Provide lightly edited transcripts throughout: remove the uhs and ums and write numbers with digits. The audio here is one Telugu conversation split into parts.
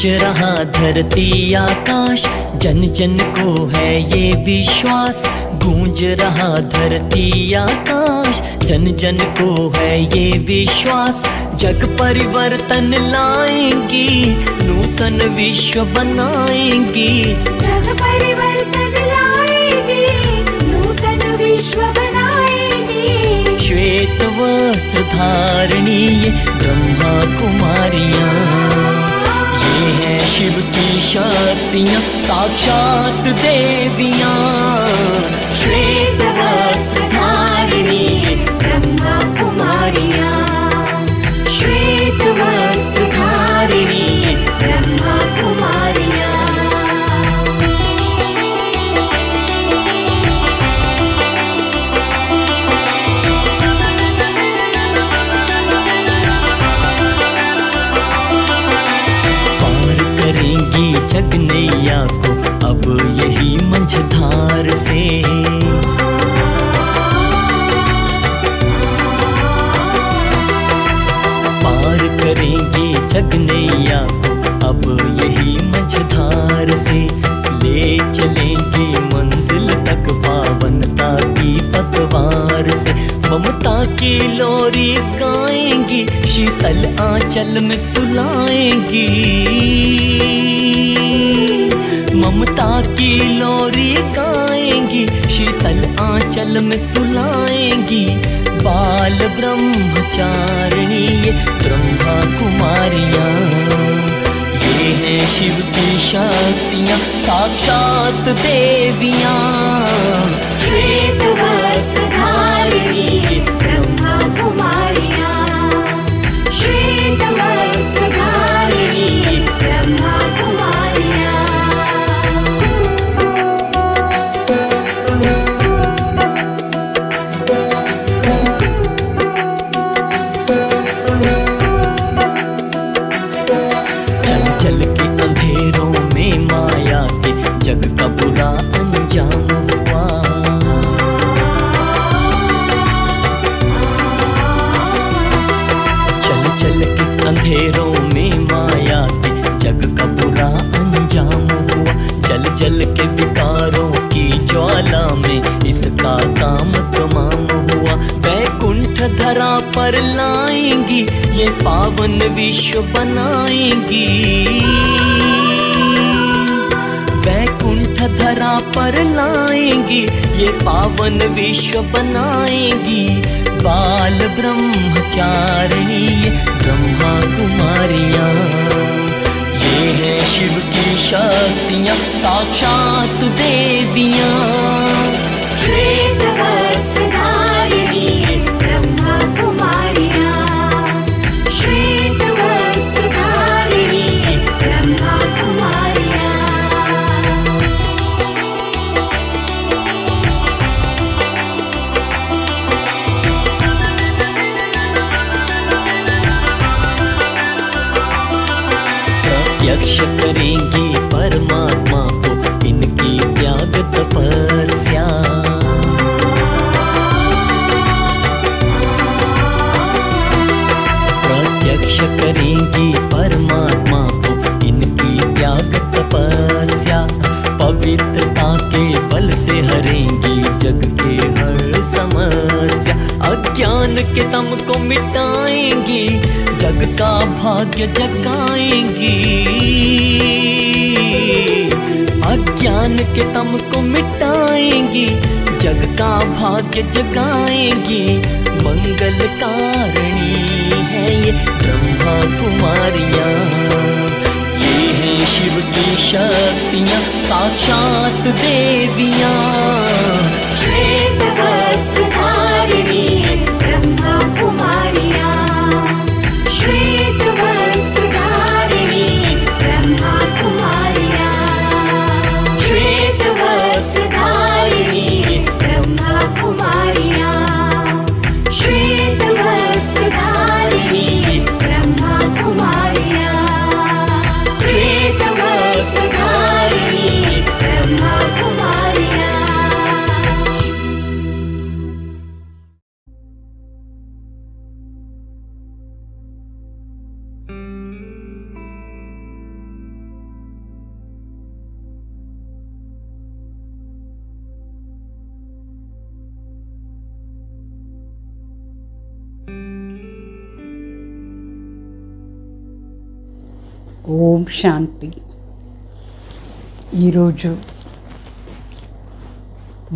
गूंज रहा धरती आकाश, जन जन को है ये विश्वास। गूंज रहा धरती आकाश, जन जन को है ये विश्वास। जग परिवर्तन लाएंगी, नूतन विश्व बनाएंगी। जग परिवर्तन लाएंगी, नूतन विश्व बनाएंगी। श्वेत वस्त्र धारणी ये ब्रह्मा कुमारियाँ, ये है शिव की शक्तियाँ, साक्षात देवियाँ। श्वेत वस्त्र धारणी ये ब्रह्मा कुमारियाँ, श्वेत वस्त्र धारिणी ये ब्रह्मा कुमारियाँ। जग नैया को अब यही मंझधार से। पार करेंगे जग नैया को अब यही मंझधार से। ले चलेंगे मंजिल तक पावनता की पतवार से। ममता की लोरी गाएंगी, शीतल आंचल में सुलाएंगी। ममता की लोरी गाएंगी, शीतल आंचल में सुलाएंगी। बाल ब्रह्मचारिणी ये ब्रह्मा कुमारियाँ, ये है शिव की शक्तियाँ, साक्षात देवियाँ। श्वेत वस्त्र धारिणी ये ब्रह्मा कुमारियाँ, श्वेत वस्त्र धारिणी ये ब्रह्मा कुमारियाँ। जग का बुरा अंजाम हुआ। चल चल के अंधेरों में माया के जग का बुरा अंजाम हुआ। जल जल के विकारों की ज्वाला में इसका काम तमाम हुआ। वैकुंठ धरा पर लाएंगी, ये पावन विश्व बनाएंगी। वैकुंठ धरा पर लाएंगी, ये पावन विश्व बनाएंगी। बाल ब्रह्मचारिणी ये ब्रह्मा कुमारियाँ, ये है शिव की शक्तियाँ, साक्षात देवियाँ। श्वेत वस्त्र धारिणी ये ब्रह्मा कुमारियाँ, श्वेत वस्त्र धारिणी ये ब्रह्मा कुमारियाँ। प्रत्यक्ष करेंगी परमात्मा को इनकी त्याग तपस्या। प्रत्यक्ष करेंगी परमात्मा को इनकी त्याग तपस्या। पवित्रता के बल से हरेंगी जग के हर समस्या। अज्ञान के तम को मिटाएंगी, जग का भाग्य जगाएंगी। अज्ञान के तम को मिटाएंगी, जग का भाग्य जगाएंगी। मंगल कारिणी है ये ब्रह्मा कुमारियाँ, ये है शिव की शक्तियाँ, साक्षात देवियाँ। श्वेत वस्त्र धारिणी ये ब्रह्मा कुमारियाँ, श्वेत वस्त्र धारिणी ये ब्रह्मा कुमारियाँ, श्वेत वस्त्र धारिणी ये ब्रह्मा कुमारियाँ, श्वेत वस्त्र धारिणी ये ब्रह्मा कुमारियाँ, श्वेत वस्त्र धारिणी ये ब्रह्मा कुमारियाँ, ఓం శాంతి. ఈరోజు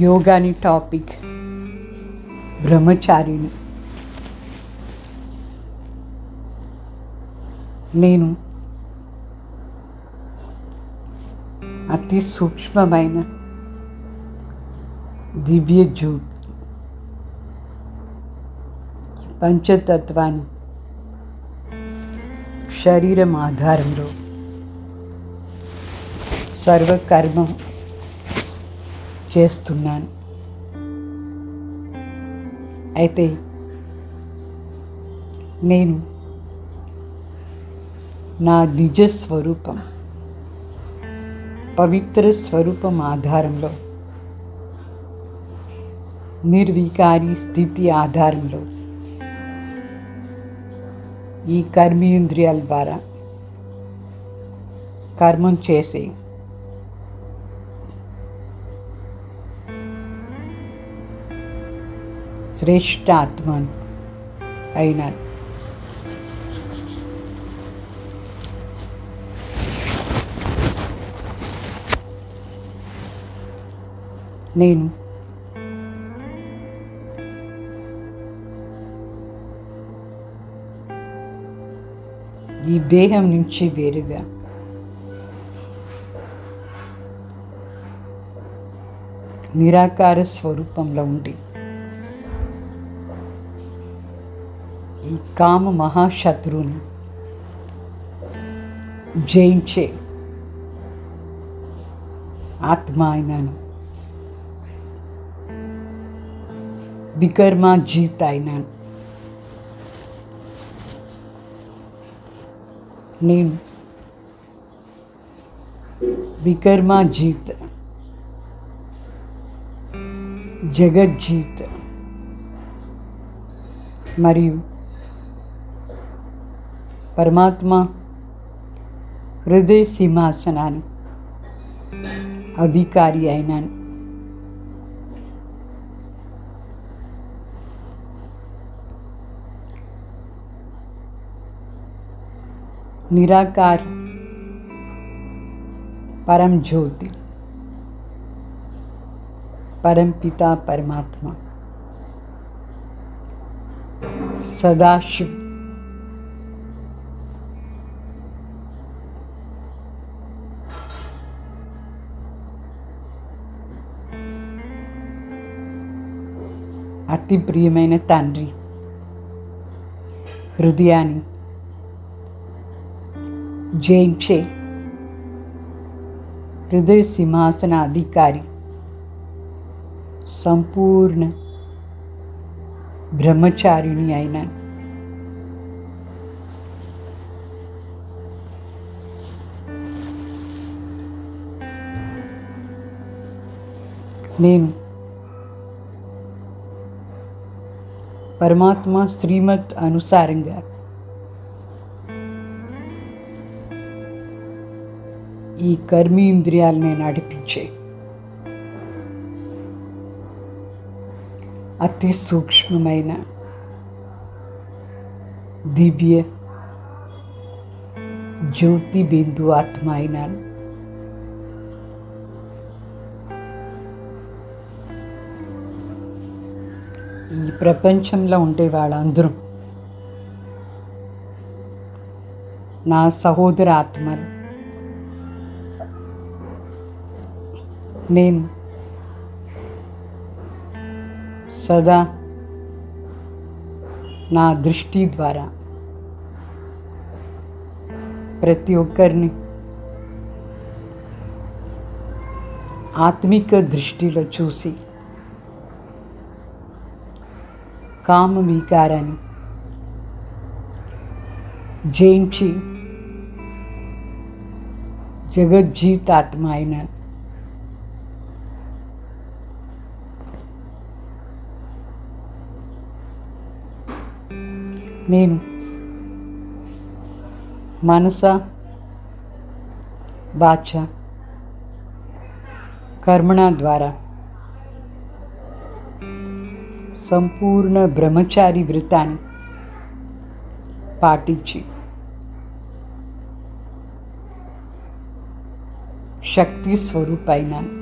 యోగాని టాపిక్ బ్రహ్మచారిణి. నేను అతి సూక్ష్మమైన దివ్య జ్యోతి పంచతత్వాన్ని శరీరం ఆధారంలో సర్వకర్మం చేస్తున్నాను. అయితే నేను నా నిజ స్వరూపం పవిత్ర స్వరూపం ఆధారంలో నిర్వికారి స్థితి ఆధారంలో ఈ కర్మేంద్రియాల ద్వారా కర్మం చేసే శ్రేష్ఠ ఆత్మను అయినాను. నేను ఈ దేహం నుంచి వేరుగా నిరాకార స్వరూపంలో ఉండి ఈ కామ మహాశత్రువుని జయించే ఆత్మ అయినాను. వికర్మాజీత అయినాను. నేను వికర్మాజీత, జగజ్జీత మరియు పరమాత్మ హృదయ సింహాసనాన్ని అధికారి అయినాను. నిరాకార్ పరం జ్యోతి పరంపిత పరమాత్మ సదాశివ్ అతి ప్రియమైన తండ్రి హృదయాన్ని జయించే హృదయ సింహాసన అధికారి సంపూర్ణ బ్రహ్మచారిణి అయిన నేను పరమాత్మ శ్రీమత్ అనుసారంగా ఈ కర్మేంద్రియాలని నడిపించే అతి సూక్ష్మమైన దివ్య జ్యోతి బిందు ఆత్మ అయినాను. ఈ ప్రపంచంలో ఉండే వాళ్ళందరూ నా సహోదర ఆత్మలు. నేను సదా నా దృష్టి ద్వారా ప్రతి ఒక్కరిని ఆత్మిక దృష్టిలో చూసి కామ వికారాన్ని జయించి జగజ్జీతాత్మ అయినాను. నేను మనస వాచ కర్మణ ద్వారా సంపూర్ణ బ్రహ్మచారి వ్రతాన్ని పాటించి శక్తి స్వరూప అయినాను.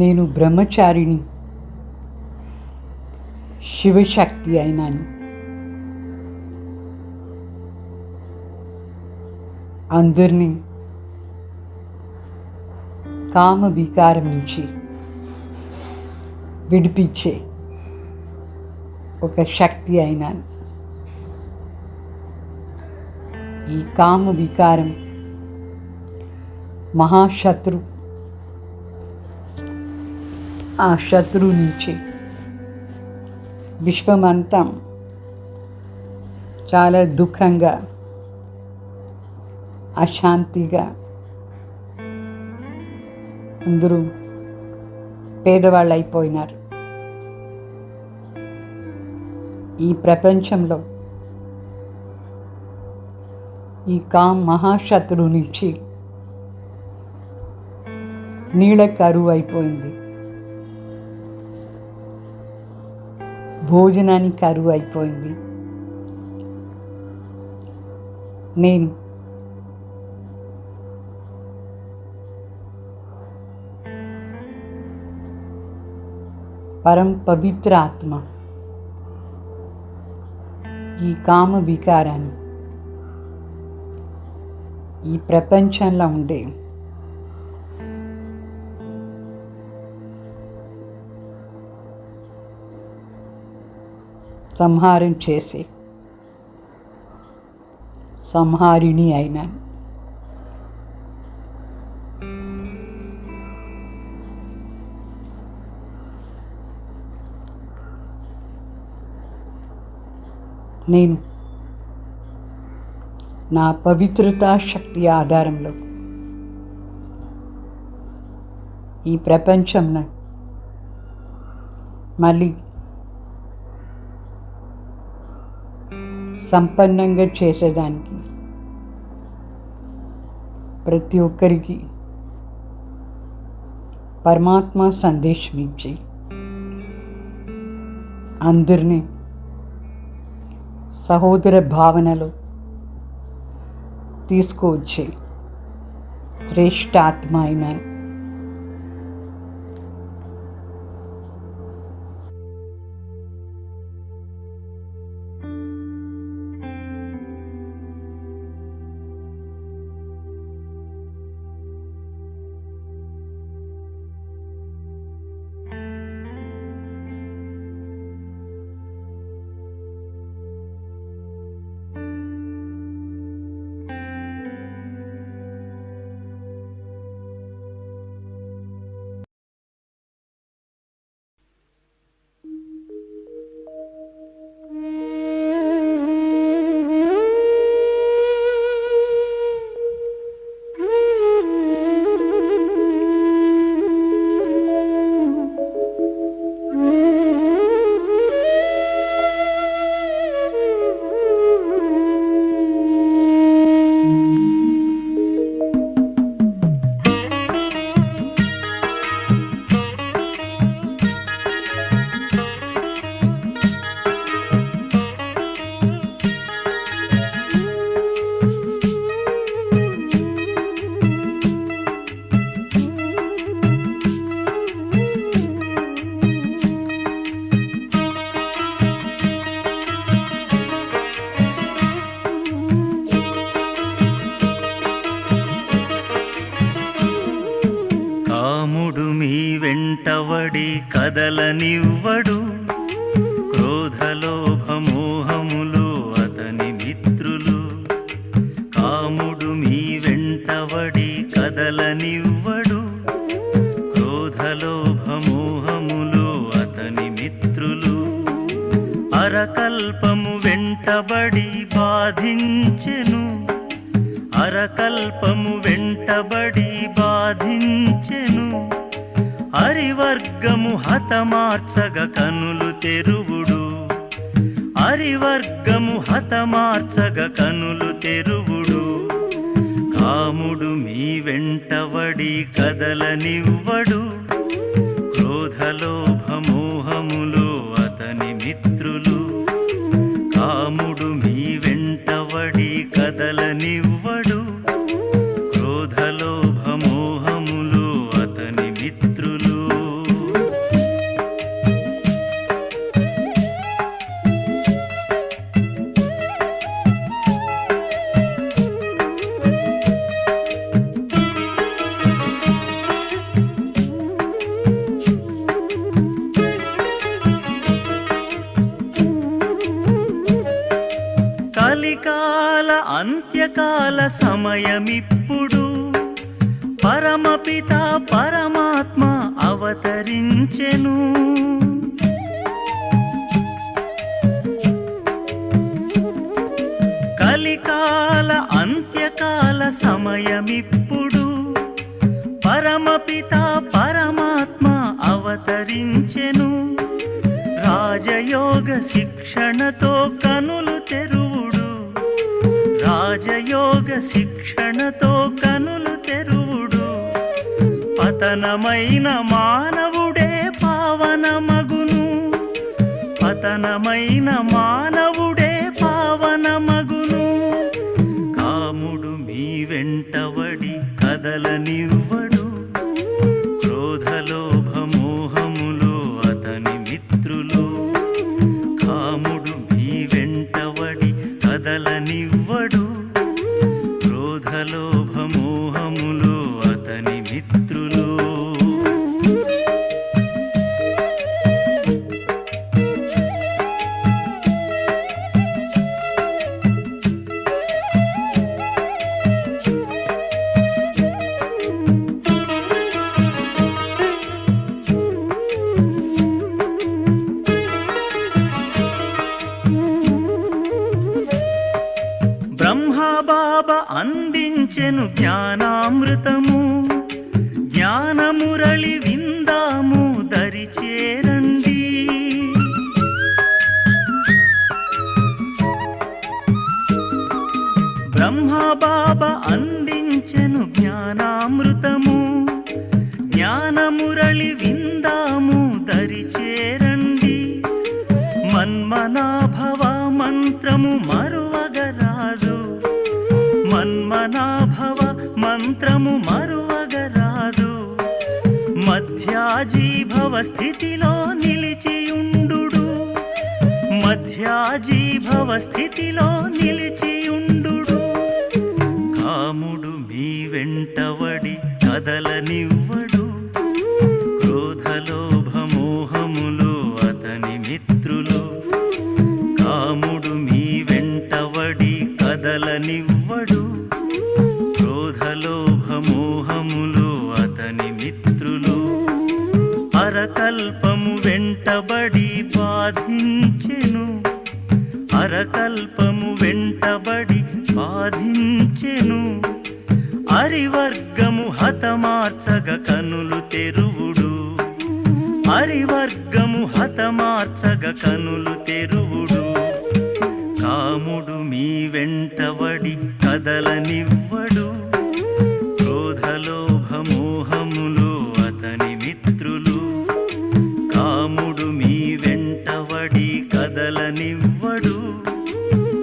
నేను బ్రహ్మచారిని, శివశక్తి అయినాను. అందరినీ కామ వికారం నుంచి విడిపించే ఒక శక్తి అయినాను. ఈ కామ వికారం మహాశత్రు. ఆ శత్రువు నుంచి విశ్వమంతా చాలా దుఃఖంగా, అశాంతిగా, అందరూ పేదవాళ్ళు అయిపోయినారు. ఈ ప్రపంచంలో ఈ కామ్ మహాశత్రువు నుంచి నీళ్ళ కరువు అయిపోయింది, భోజనానికి కరువు అయిపోయింది. నేను పరం పవిత్ర ఆత్మ ఈ కామ వికారాన్ని ఈ ప్రపంచంలో ఉండే సంహారం చేసి సంహారిణి అయినాను. నేను నా పవిత్రతా శక్తి ఆధారంలో ఈ ప్రపంచంలో మళ్ళీ సంపన్నంగా చేసేదానికి ప్రతి ఒక్కరికి పరమాత్మ సందేశం ఇచ్చి అందరినీ సహోదర భావనలో తీసుకువచ్చే శ్రేష్ఠ ఆత్మ అయినాను. వెంటవడి కదలనివ్వడు, క్రోధలోభమోహములు అతని మిత్రులు. కాముడు మీ వెంటవడి కదలనివ్వడు, క్రోధలోభమోహములు అతని మిత్రులు. అరకల్పము వెంటబడి బాధించెను, అరకల్పము వెంటబడి బాధించెను. హరివర్గము హతమార్చగ కనులు తెరువుడు, హరివర్గము హతమార్చగ కనులు తెరువుడు. కాముడు మీ వెంటవడి కదలనివ్వడు, క్రోధలోభమోహములు అతని మిత్రులు. కాముడు మీ వెంటవడి కదల కదలనివ్వడు క్రోధలోభమోహములు అతని మిత్రులు కలికాల అంత్యకాల సమయమిప్పుడు పరమపిత పరమాత్మ అవతరించెను కలికాల అంత్యకాల సమయమిప్పుడు పరమపిత పరమాత్మ అవతరించెను రాజయోగ శిక్షణతో కనులు తెరువుడు రాజయోగ శిక్షణతో కనులు తెరువుడు పతనమైన మానవుడే పావనమగును పతనమైన మానవుడే పావనమగును కాముడు మీ వెంటబడి కదలనివ్వడు క్రోధలోభమోహములు అతని మిత్రులు కాముడు మీ వెంటబడి కదలనివ్వడు క్రోధలోభమోహములు అతని మిత్రులు బ్రహ్మబాబా అందించెను జ్ఞానామృతము జ్ఞానమురళి విందాము దరిచేరండి బ్రహ్మబాబా అందించెను జ్ఞానామృతము జ్ఞానమురళి విందాము దరిచేరండి మన్మనాభవ మంత్రము మరువగరాదు మన్మనాభవ మంత్రము మరువగరాదు మధ్యాజీభవ స్థితిలో నిలిచియుండు మధ్యాజీభవ స్థితిలో నిలిచియుండు కాముడు మీ వెంటబడి కదలనివ్వడు క్రోధలోభమోహములు అతని మిత్రులు కాముడు మీ వెంటబడి కదలనివ్వడు క్రోధలోభమోహములు అతని మిత్రులు అరకల్పము వెంటబడి బాధించెను అరకల్పము వెంటబడి బాధించెను అరివర్గము హతమార్చగ కనులు తెరువుడు అరివర్గము హతమార్చగ కనులు తెరువుడు కాముడు మీ వెంటబడి కదలనివ్వడు క్రోధలోభమోహములు అతని మిత్రులు కాముడు మీ వెంటబడి కదలనివ్వడు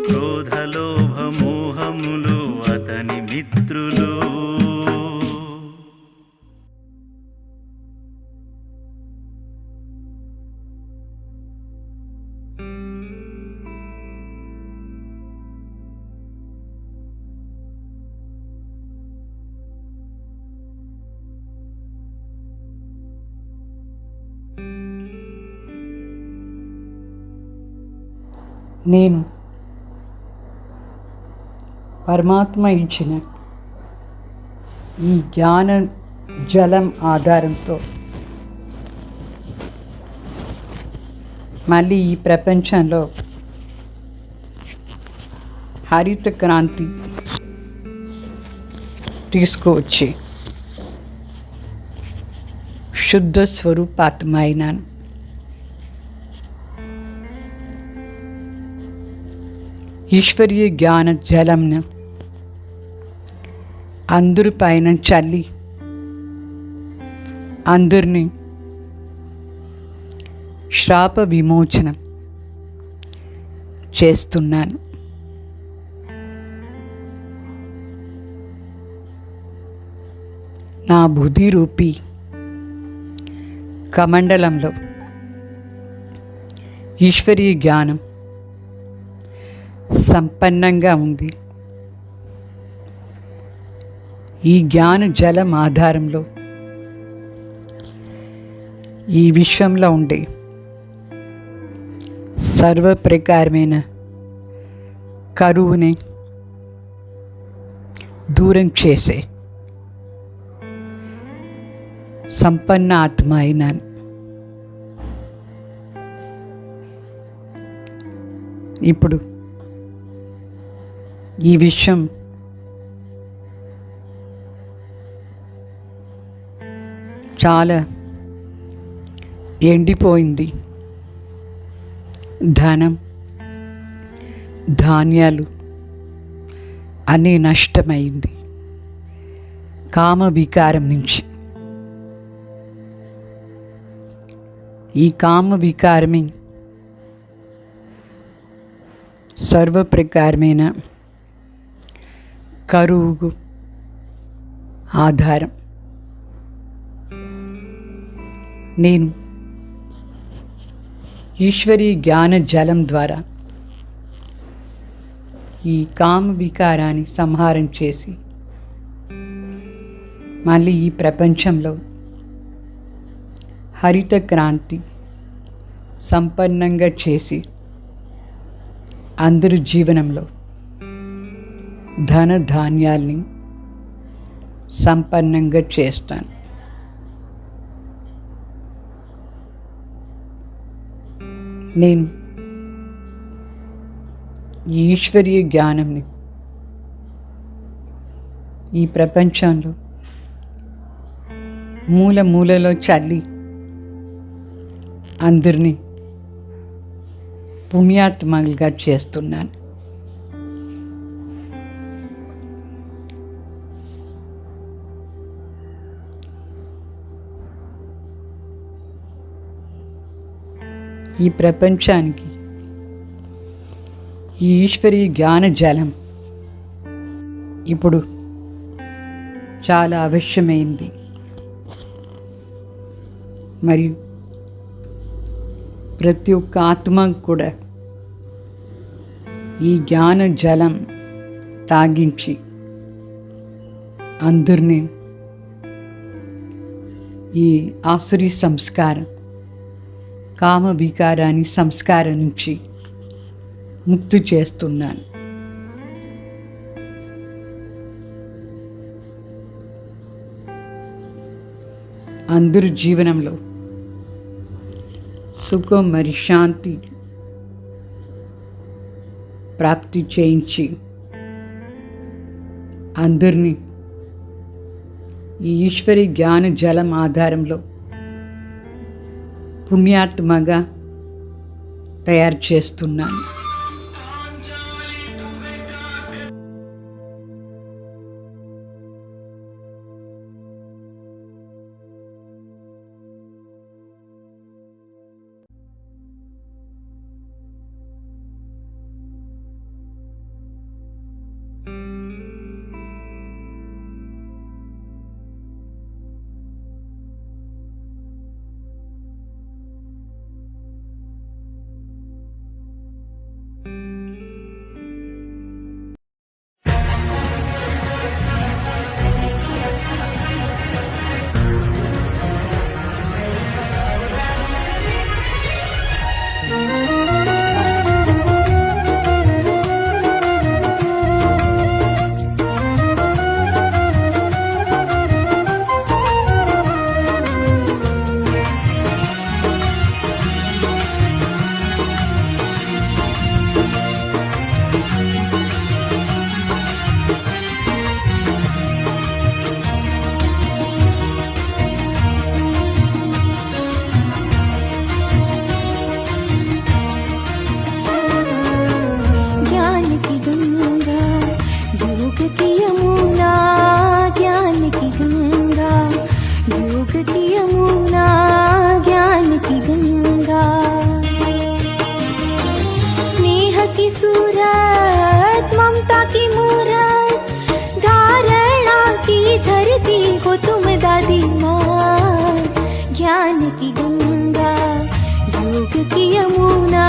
క్రోధలోభమోహములు అతని మిత్రులు నేను పరమాత్మ ఇచ్చిన ఈ జ్ఞాన జలం ఆధారంతో మళ్ళీ ఈ ప్రపంచంలో హరిత క్రాంతి తీసుకువచ్చి శుద్ధ స్వరూపాత్మైనాను. ఈశ్వరీయ జ్ఞాన జలంను అందరిపైన చల్లి అందరినీ శాప విమోచనం చేస్తున్నాను. నా బుద్ధి రూపీ కమండలంలో ఈశ్వరీయ జ్ఞానం సంపన్నంగా ఉంది. ఈ జ్ఞాన జలం ఆధారంలో ఈ విశ్వంలో ఉండే సర్వప్రకారమైన కరువుని దూరం చేసే సంపన్న ఆత్మ అయినాను. ఇప్పుడు ఈ విశ్వం చాలా ఎండిపోయింది. ధనం, ధాన్యాలు అన్నీ నష్టమైంది కామ వికారం నుంచి. ఈ కామ వికారమే సర్వప్రకారమైన కరువుకు ఆధారం. నేను ఈశ్వరీయ జ్ఞాన జలం ద్వారా ఈ కామ వికారాన్ని సంహారం చేసి మళ్ళీ ఈ ప్రపంచంలో హరిత క్రాంతి సంపన్నంగా చేసి అందరి జీవనంలో ధన ధాన్యాల్ని సంపన్నంగా చేస్తాను. నేను ఈ ఈశ్వరీయ జ్ఞానంని ఈ ప్రపంచంలో మూల మూలలో చల్లి అందరినీ పుణ్యాత్మలుగా చేస్తున్నాను. ఈ ప్రపంచానికి ఈ ఈశ్వరీయ జ్ఞాన జలం ఇప్పుడు చాలా అవశ్యమైంది. మరియు ప్రతి ఒక్క ఆత్మ కూడా ఈ జ్ఞాన జలం తాగించి అందరినీ ఈ ఆసురీ సంస్కారం కామ వికారాన్ని సంస్కారం నుంచి ముక్తి చేస్తున్నాను. అందరి జీవనంలో సుఖం మరియు శాంతి ప్రాప్తి చేయించి అందరినీ ఈ ఈశ్వరి జ్ఞాన జలం ఆధారంలో పుణ్యాత్మగా తయారు చేస్తున్నాను. ज्ञान की गंगा, योग की यमुना,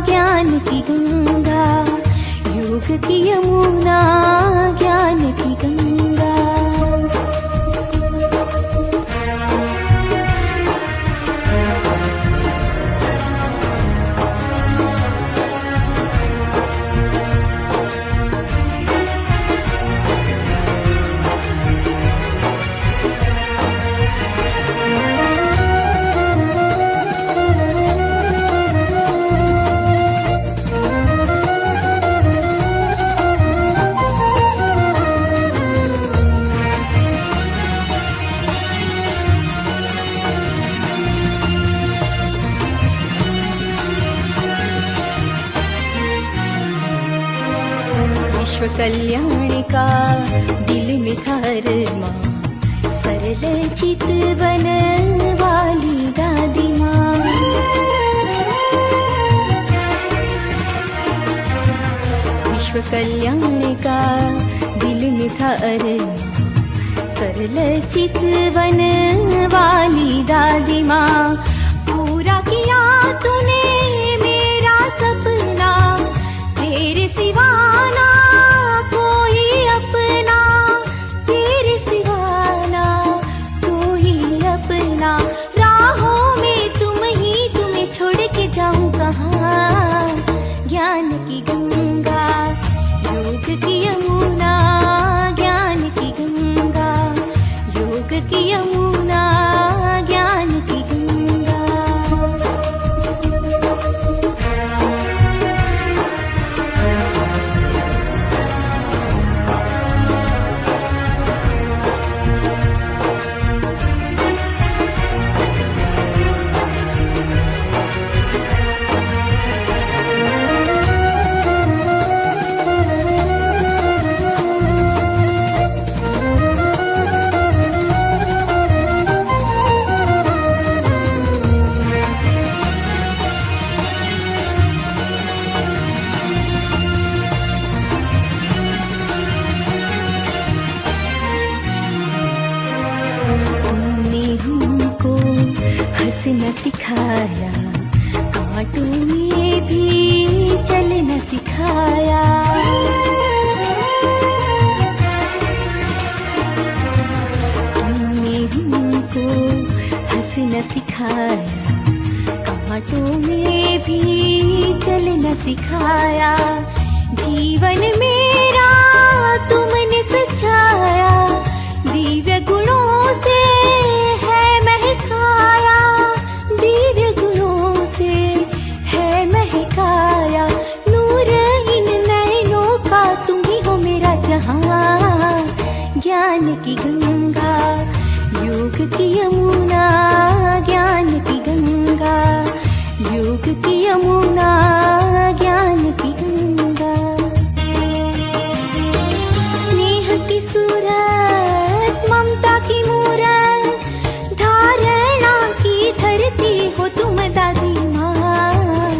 ज्ञान की गंगा, योग की यमुना, ज्ञान की गंगा। विश्व कल्याण का दिल में धर्मा, सरल चितवन वाली दादी माँ। विश्व कल्याण का दिल में धर्मा, सरल चितवन वाली दादी माँ। पूरा किया तूने मेरा सपना, तेरे सिवा ना कोई अपना, तेरे सिवा ना कोई अपना। राहों में तुम ही, तुम्हें छोड़ के जाऊं कहाँ। ज्ञान की गंगा, योग की यमुना, ज्ञान की गंगा, योग की यमुना, ज्ञान की गंगा। तुमने हमको हंसना सिखाया, कांटों में भी चलना सिखाया। तुमने हमको हंसना सिखाया, कांटों में भी चलना सिखाया। जीवन मेरा तुमने सजाया, दिव्य गुणों से है महकाया, दिव्य गुणों से है महकाया। नूर इन नैनों का तुम ही हो मेरा जहां। ज्ञान की गंगा, योग की यमुना, ज्ञान की गंगा, योग की यमुना, ज्ञान की गंगा। स्नेह की सूरत, ममता की मूरत, धारणा की धरती हो तुम दादी माँ।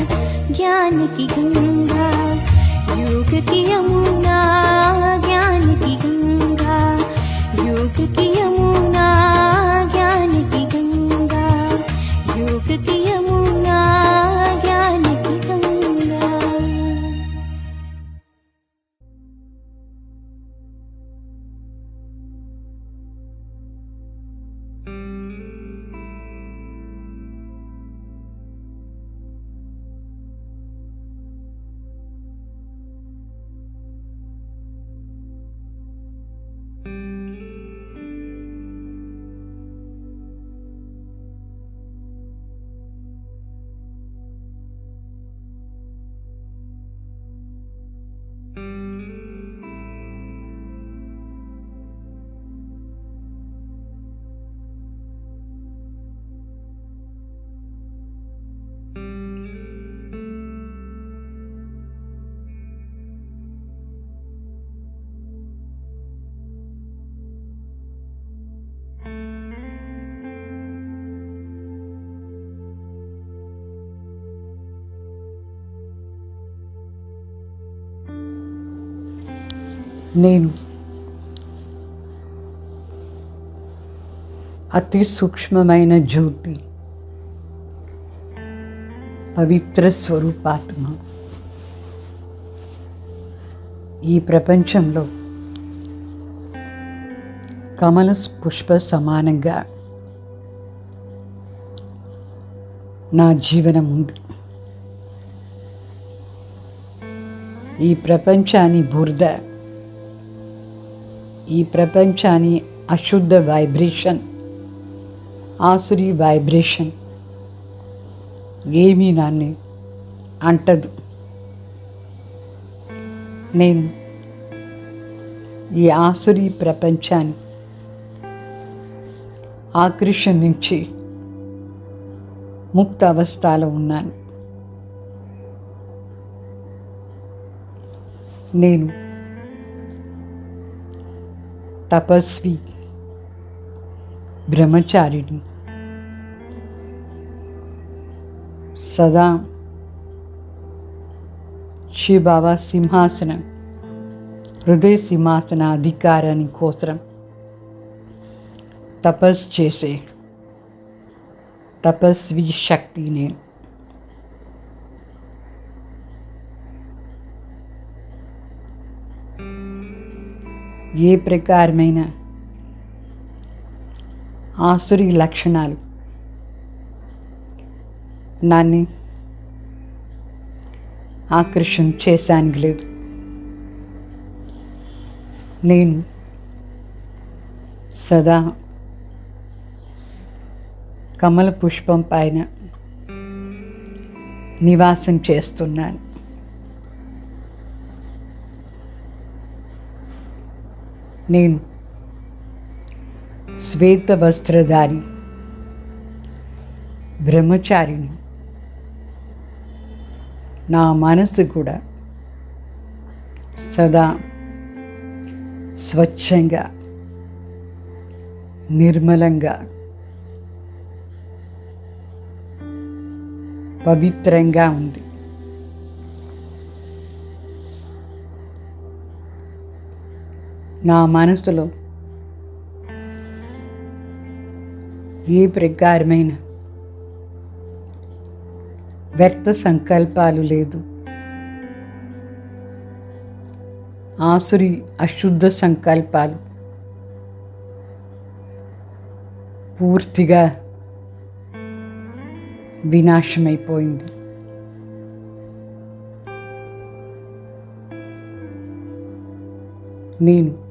ज्ञान की गंगा, योग की यमुना, ज्ञान की गंगा, योग की यमुना, ज्ञान की गंगा, योग की यमुना, ज्ञान की गंगा। నేను అతి సూక్ష్మమైన జ్యోతి, పవిత్ర స్వరూపాత్మ. ఈ ప్రపంచంలో కమల పుష్ప సమానంగా నా జీవనం ఉంది. ఈ ప్రపంచాన్ని బురద, ఈ ప్రపంచాన్ని అశుద్ధ వైబ్రేషన్, ఆసురి వైబ్రేషన్ ఏమీ నాన్ని అంటదు. నేను ఈ ఆసురి ప్రపంచాన్ని ఆకర్షించి ముక్త అవస్థలో ఉన్నాను. నేను తపస్వి, బ్రహ్మచారిని. సదా శివబాబా సింహాసనం, హృదయ సింహాసన అధికారాన్ని కోసం తపస్సు చేసే తపస్వి శక్తి నేను. ఏ ప్రకారమైన ఆసురి లక్షణాలు నన్ను ఆకర్షణ చేశానికి లేదు. నేను సదా కమల పుష్పం పైన నివాసం చేస్తున్నాను. నేను శ్వేత వస్త్రధారి బ్రహ్మచారిని. నా మనసు కూడా సదా స్వచ్ఛంగా, నిర్మలంగా, పవిత్రంగా ఉంది. నా మనసులో ఏ ప్రకారమైన వ్యర్థ సంకల్పాలు లేదు. ఆసురి అశుద్ధ సంకల్పాలు పూర్తిగా వినాశమైపోయింది. నేను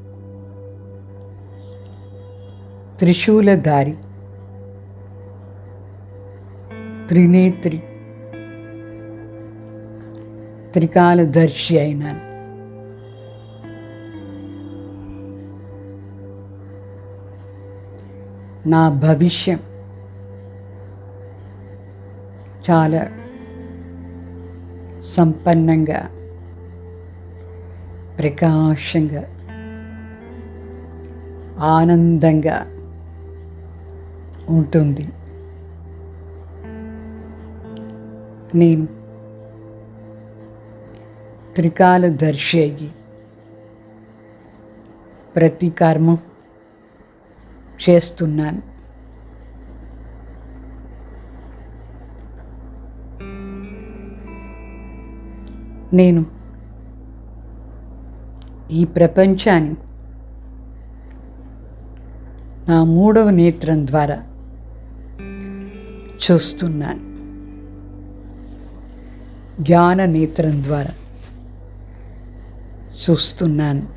త్రిశూలధారి, త్రినేత్రి, త్రికాలదర్శి అయినాను. నా భవిష్యం చాలా సంపన్నంగా, ప్రకాశంగా, ఆనందంగా ఉంటుంది. నేను త్రికాలదర్శి అయ్యి ప్రతి కర్మ చేస్తున్నాను. నేను ఈ ప్రపంచాన్ని నా మూడవ నేత్రం ద్వారా చూస్తున్నాను. జ్ఞాన నేత్రం ద్వారా చూస్తున్నాను.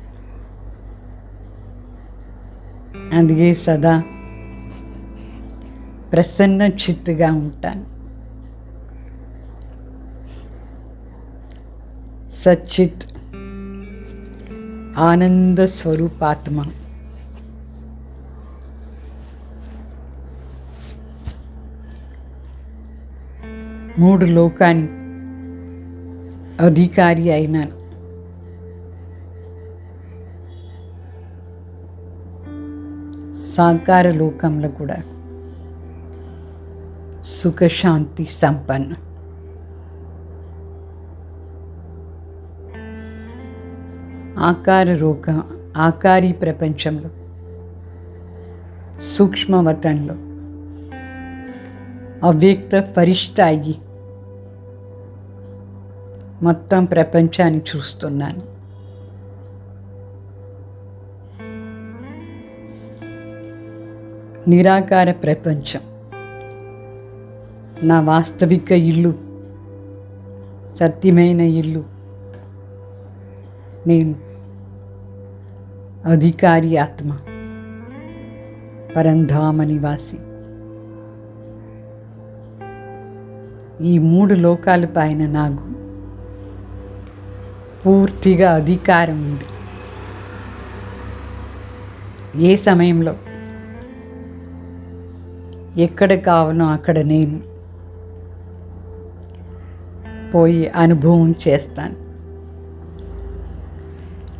అందుకే సదా ప్రసన్న చిత్తుగా ఉంటాను. సచ్చిత్ ఆనంద స్వరూపాత్మ. మూడు లోకాన్ని అధికారి అయినాను. సాకార లోకంలో కూడా సుఖశాంతి సంపన్న. ఆకారి ప్రపంచంలో సూక్ష్మవతంలో అవ్యక్త పరిష్ట అయ్యి మొత్తం ప్రపంచాన్ని చూస్తున్నాను. నిరాకార ప్రపంచం నా వాస్తవిక ఇల్లు, సత్యమైన ఇల్లు. నేను అధికారి ఆత్మ, పరంధామ నివాసి. ఈ 3 లోకాల పైన నాకు పూర్తిగా అధికారం ఉంది. ఏ సమయంలో ఎక్కడ కావాలో అక్కడ నేను పోయి అనుభవం చేస్తాను.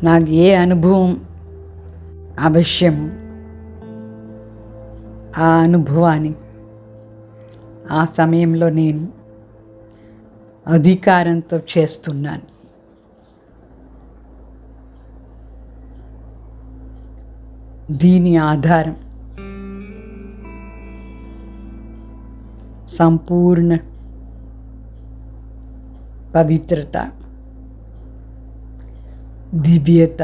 నాకు ఏ అనుభవం అవశ్యము ఆ అనుభవాన్ని ఆ సమయంలో నేను అధికారంతో చేస్తున్నాను. దీని ఆధారం సంపూర్ణ పవిత్రత, దివ్యత,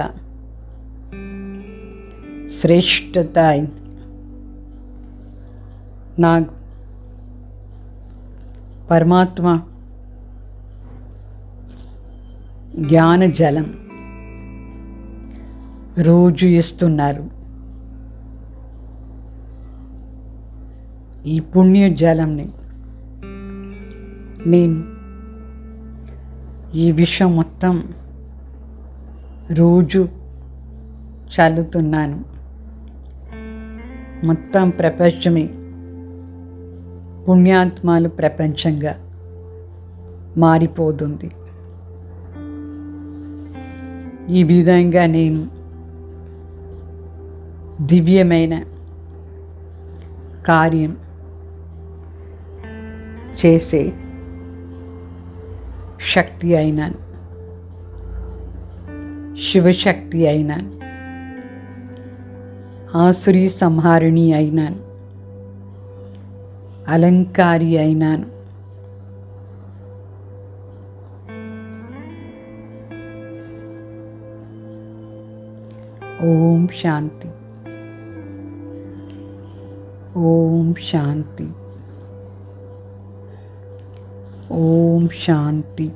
శ్రేష్టత అయింది. నాకు పరమాత్మ జ్ఞాన జలం రోజు ఇస్తున్నారు. ఈ పుణ్య జలంని నేను ఈ విషయం మొత్తం రోజు చల్లుతున్నాను. మొత్తం ప్రపంచమే పుణ్యాత్మలు ప్రపంచంగా మారిపోతుంది. ఈ విధంగా నేను దివ్యమైన కార్యం చేసే శక్తి అయినాను, శివశక్తి అయినాను, ఆసురీ సంహారిణి అయినాను, అలంకారి అయినాను. ఓం శాంతి, ఓం శాంతి, ఓం శాంతి.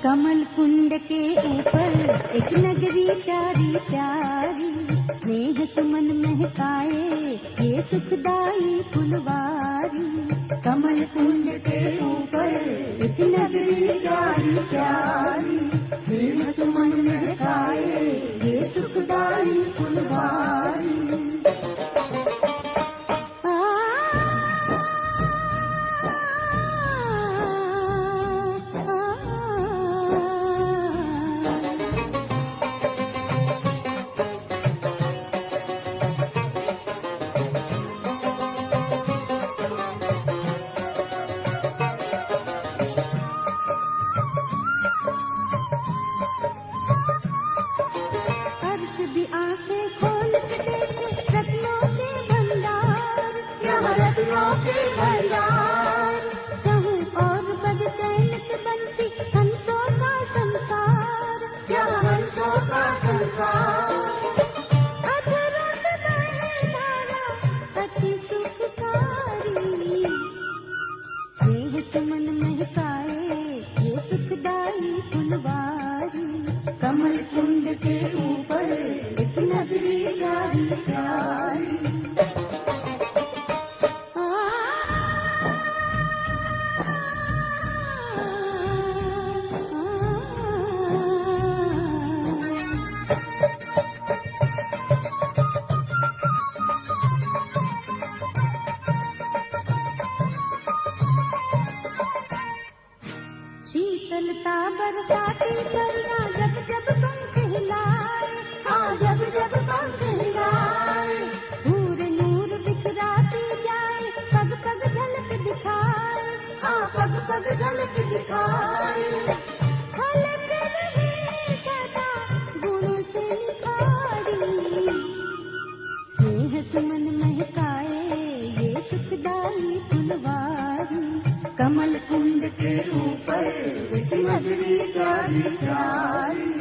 कमल कुंड के ऊपर एक नगरी प्यारी प्यारी, स्नेह सुमन महकाए ये सुखदाई फुलवारी। कमल कुंड के ऊपर एक नगरी प्यारी प्यारी, स्नेह सुमन महकाए ये सुखदाई फुलवारी। कमल कुंड के ऊपर एक नगरी प्यारी प्यारी। शीतलता बरसाती परियां जब जब पंख हिलाए, हाँ जब जब पंख हिलाए, नूर नूर बिखराती जाए, पग पग झलक दिखाए, हाँ पग पग झलक दिखाए। झलक रही सदा गुणों से निखारी, स्नेह सुमन महकाए ये सुखदाई फुलवारी। कमल कुंड के ऊपर एक नगरी प्यारी प्यारी।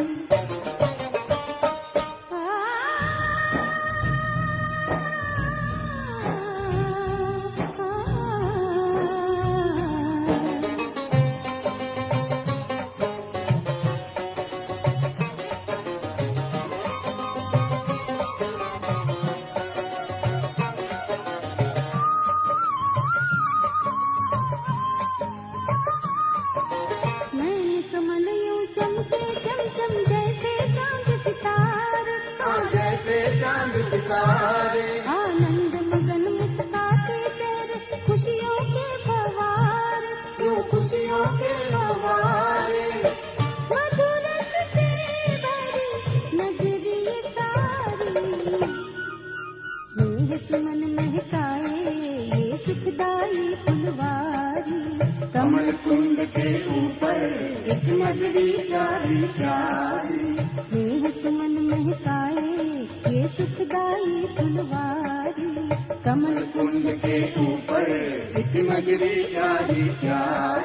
आनंद मगन मुस्काते तेरे खुशियों के फवारे, क्यों खुशियों के फवारे। मधुर से भरी नगरी सारी, स्नेह सुमन महकाए ये सुखदाई फुलवारी। कमल कुंड के ऊपर एक नगरी प्यारी प्यारी, स्नेह सुमन महकाए ये सुखदाई फुलवारी। कमल कुंड के ऊपर एक नगरी प्यारी प्यारी।